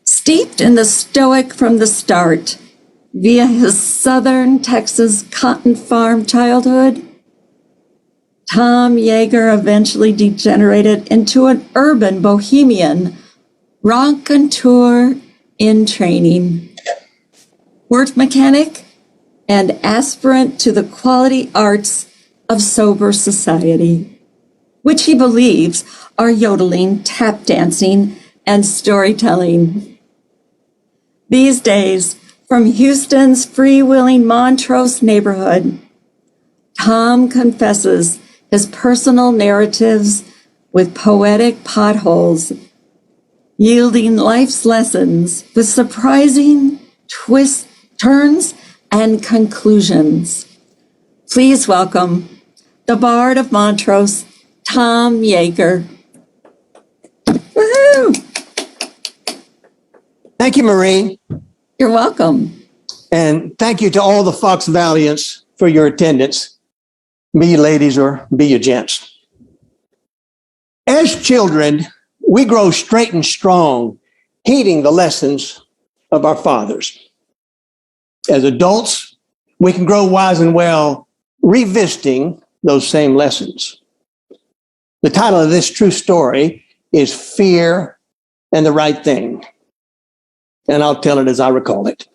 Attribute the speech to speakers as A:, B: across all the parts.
A: Steeped in the stoic from the start, via his southern Texas cotton farm childhood, Tom Yeager eventually degenerated into an urban bohemian, raconteur in training, work mechanic, and aspirant to the quality arts of sober society, which he believes are yodeling, tap dancing, and storytelling. These days, from Houston's freewheeling Montrose neighborhood, Tom confesses his personal narratives with poetic potholes, yielding life's lessons with surprising twists, turns, and conclusions. Please welcome the Bard of Montrose, Tom Yeager. Woohoo!
B: Thank you, Marie.
A: You're welcome.
B: And thank you to all the Fox Valiants for your attendance, be you ladies or be you gents. As children, we grow straight and strong, heeding the lessons of our fathers. As adults, we can grow wise and well, revisiting those same lessons. The title of this true story is Fear and the Right Thing. And I'll tell it as I recall it.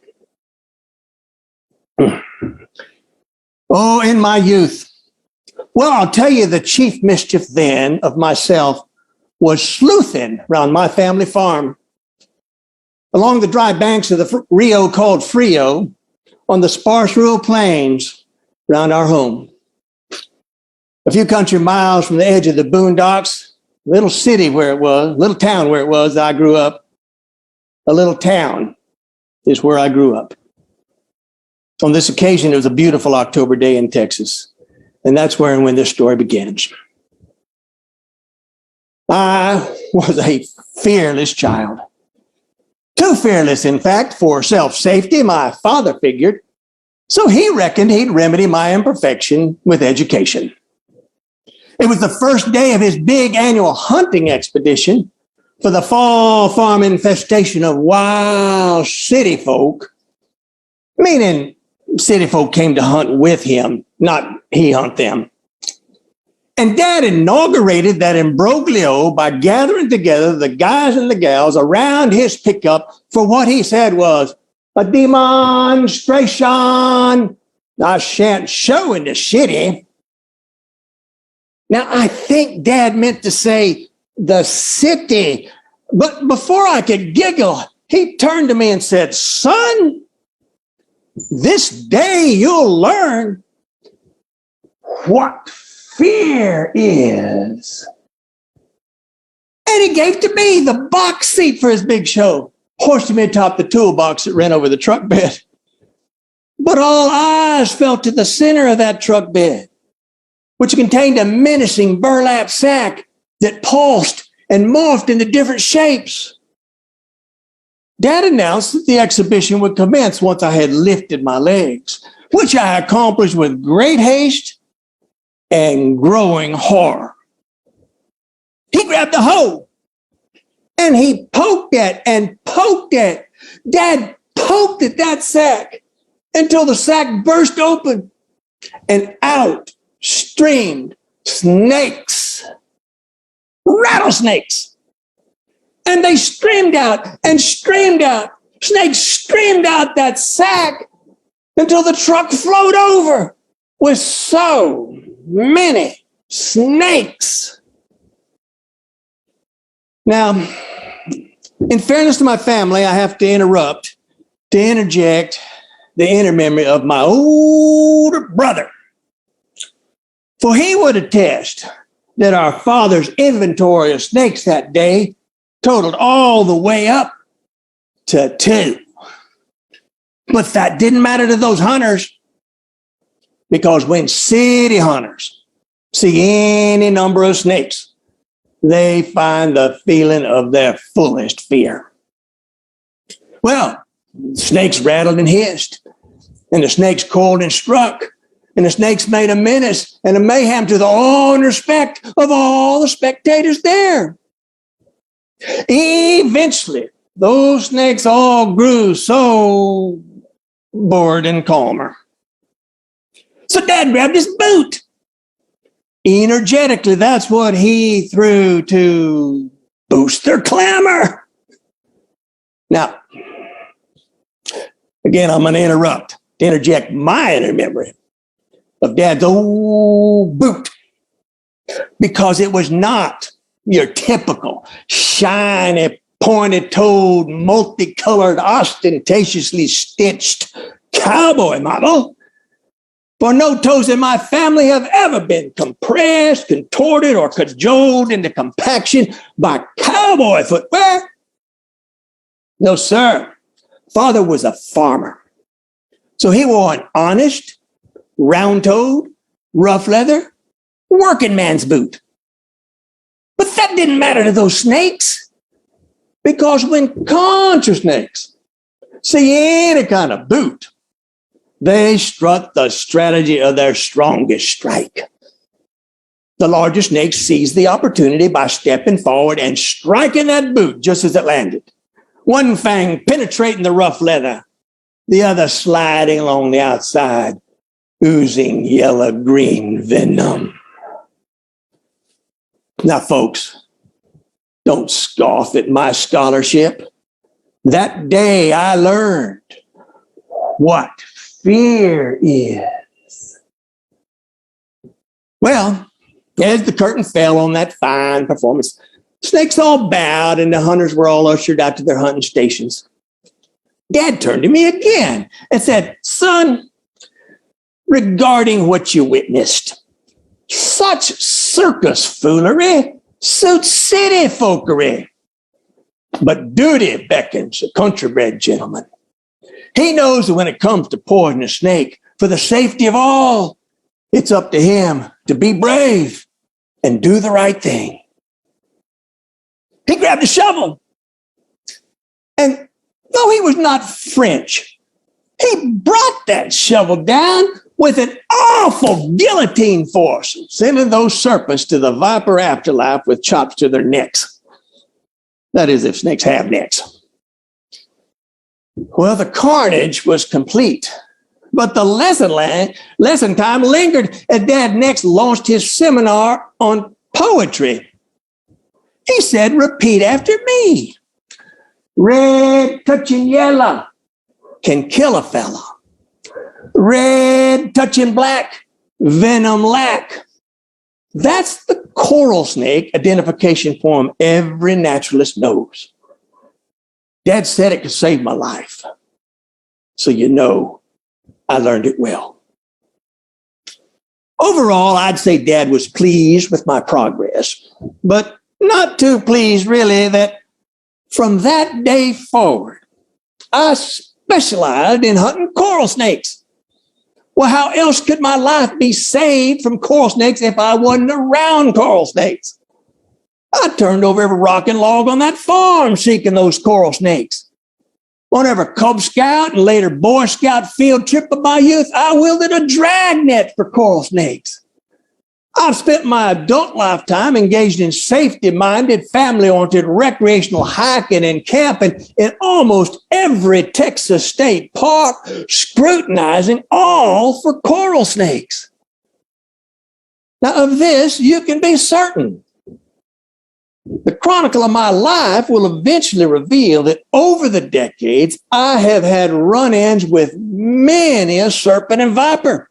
B: Oh, in my youth. Well, I'll tell you the chief mischief then of myself was sleuthing around my family farm. Along the dry banks of the Rio called Frio, on the sparse rural plains around our home. A few country miles from the edge of the boondocks, little town where it was that I grew up. A little town is where I grew up. On this occasion, it was a beautiful October day in Texas. And that's where and when this story begins. I was a fearless child. Too fearless, in fact, for self-safety, my father figured. So he reckoned he'd remedy my imperfection with education. It was the first day of his big annual hunting expedition for the fall farm infestation of wild city folk, meaning city folk came to hunt with him, not he hunt them. And Dad inaugurated that imbroglio by gathering together the guys and the gals around his pickup for what he said was a demonstration. I shan't show in the city. Now, I think Dad meant to say the city, but before I could giggle, he turned to me and said, "Son, this day you'll learn what fear is." And he gave to me the box seat for his big show, hoisted me atop the toolbox that ran over the truck bed. But all eyes fell to the center of that truck bed, which contained a menacing burlap sack that pulsed and morphed into different shapes. Dad announced that the exhibition would commence once I had lifted my legs, which I accomplished with great haste and growing horror. He grabbed the hoe and he poked at and poked at. Dad poked at that sack until the sack burst open and out streamed snakes, rattlesnakes. And they streamed out and streamed out. Snakes streamed out that sack until the truck flowed over with so many snakes. Now, in fairness to my family, I have to interject the inner memory of my older brother. For he would attest that our father's inventory of snakes that day totaled all the way up to 2. But that didn't matter to those hunters, because when city hunters see any number of snakes, they find the feeling of their fullest fear. Well, snakes rattled and hissed, and the snakes coiled and struck, and the snakes made a menace and a mayhem to the awe and respect of all the spectators there. Eventually, those snakes all grew so bored and calmer. So Dad grabbed his boot. Energetically, that's what he threw to boost their clamor. Now, again, I'm going to interject my inner memory of Dad's old boot, because it was not your typical shiny, pointed-toed, multicolored, ostentatiously stitched cowboy model. For no toes in my family have ever been compressed, contorted, or cajoled into compaction by cowboy footwear. No, sir. Father was a farmer. So he wore an honest, round-toed, rough leather, working man's boot. But that didn't matter to those snakes, because when contra snakes see any kind of boot, they strut the strategy of their strongest strike. The larger snake seized the opportunity by stepping forward and striking that boot just as it landed. One fang penetrating the rough leather, the other sliding along the outside, oozing yellow-green venom. Now, folks, don't scoff at my scholarship. That day I learned what fear is. Well, as the curtain fell on that fine performance, snakes all bowed and the hunters were all ushered out to their hunting stations. Dad turned to me again and said, "Son, regarding what you witnessed, such circus foolery suits city folkery. But duty beckons a country-bred gentleman. He knows that when it comes to poison a snake, for the safety of all, it's up to him to be brave and do the right thing." He grabbed a shovel, and though he was not French, he brought that shovel down with an awful guillotine force, sending those serpents to the viper afterlife with chops to their necks. That is, if snakes have necks. Well, the carnage was complete, but the lesson time lingered as Dad next launched his seminar on poetry. He said, "Repeat after me. Red touching yellow can kill a fella. Red touching black, venom lack." That's the coral snake identification form every naturalist knows. Dad said it could save my life. So you know, I learned it well. Overall, I'd say Dad was pleased with my progress, but not too pleased, really, that from that day forward, I specialized in hunting coral snakes. Well, how else could my life be saved from coral snakes if I wasn't around coral snakes? I turned over every rock and log on that farm seeking those coral snakes. On every Cub Scout and later Boy Scout field trip of my youth, I wielded a drag net for coral snakes. I've spent my adult lifetime engaged in safety-minded, family-oriented recreational hiking and camping in almost every Texas state park, scrutinizing all for coral snakes. Now, of this, you can be certain. The chronicle of my life will eventually reveal that over the decades, I have had run-ins with many a serpent and viper.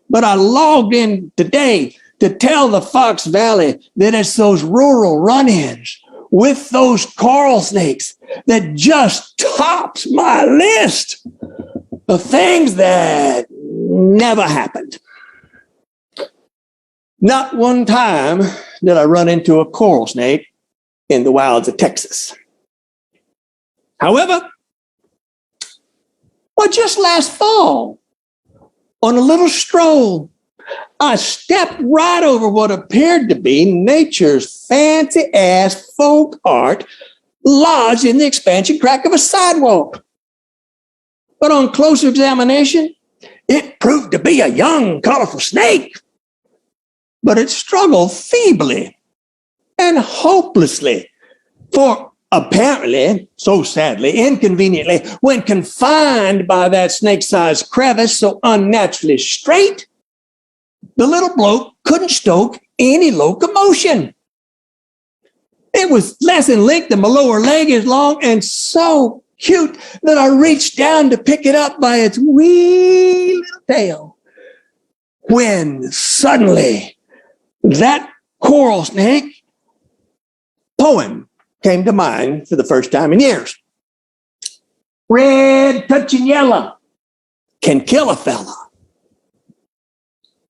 B: But I logged in today to tell the Fox Valley that it's those rural run-ins with those coral snakes that just tops my list of things that never happened. Not one time did I run into a coral snake in the wilds of Texas. However, just last fall, on a little stroll, I stepped right over what appeared to be nature's fancy-ass folk art lodged in the expansion crack of a sidewalk. But on closer examination, it proved to be a young, colorful snake. But it struggled feebly and hopelessly for Apparently, so sadly, inconveniently, when confined by that snake-sized crevice so unnaturally straight, the little bloke couldn't stoke any locomotion. It was less in length than my lower leg is long and so cute that I reached down to pick it up by its wee little tail. When suddenly that coral snake poem came to mind for the first time in years. Red touching yellow can kill a fella.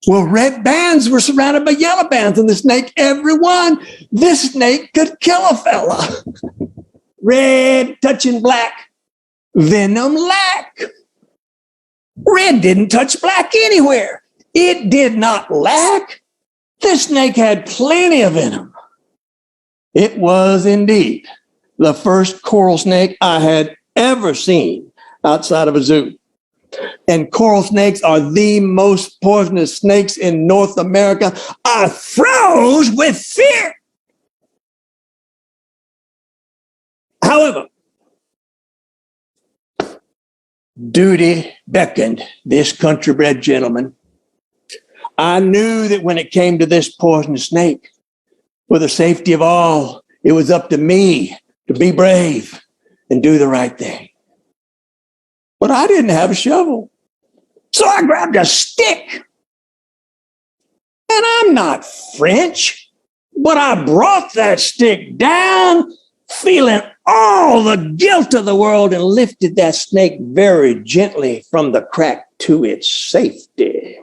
B: Well, red bands were surrounded by yellow bands, and the snake, every one, this snake could kill a fella. Red touching black, venom lack. Red didn't touch black anywhere. It did not lack. This snake had plenty of venom. It was indeed the first coral snake I had ever seen outside of a zoo. And coral snakes are the most poisonous snakes in North America. I froze with fear. However, duty beckoned this country-bred gentleman. I knew that when it came to this poisonous snake, for the safety of all, it was up to me to be brave and do the right thing. But I didn't have a shovel. So I grabbed a stick. And I'm not French, but I brought that stick down, feeling all the guilt of the world, and lifted that snake very gently from the crack to its safety.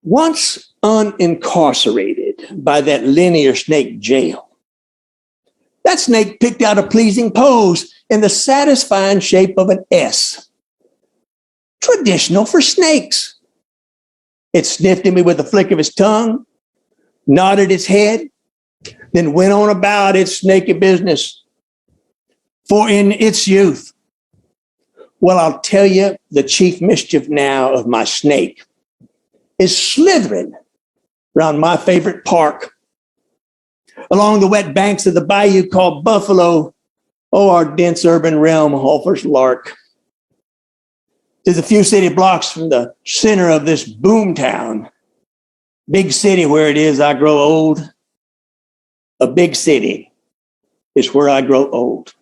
B: Once unincarcerated by that linear snake jail, that snake picked out a pleasing pose in the satisfying shape of an S, traditional for snakes. It sniffed at me with a flick of its tongue, nodded its head, then went on about its snaky business. For in its youth, well, I'll tell you, the chief mischief now of my snake is slithering around my favorite park, along the wet banks of the bayou called Buffalo. Oh, our dense urban realm offers lark. There's a few city blocks from the center of this boom town. Big city where it is, I grow old. A big city is where I grow old.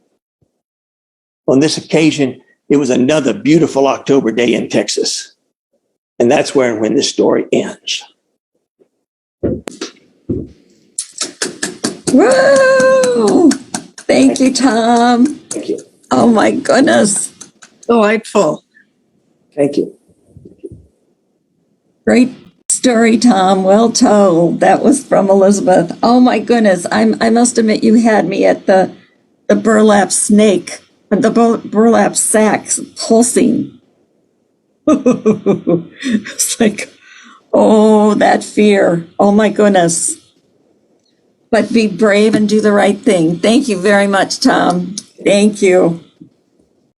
B: On this occasion, it was another beautiful October day in Texas. And that's where and when this story ends.
A: Woo! Thank you, Tom.
B: Thank you.
A: Oh my goodness.
C: Delightful.
B: Thank you.
A: Great story, Tom. Well told. That was from Elizabeth. Oh my goodness. I must admit you had me at the burlap snake, the burlap sacks pulsing. It's like, oh, that fear. Oh my goodness. But be brave and do the right thing. Thank you very much, Tom. Thank you.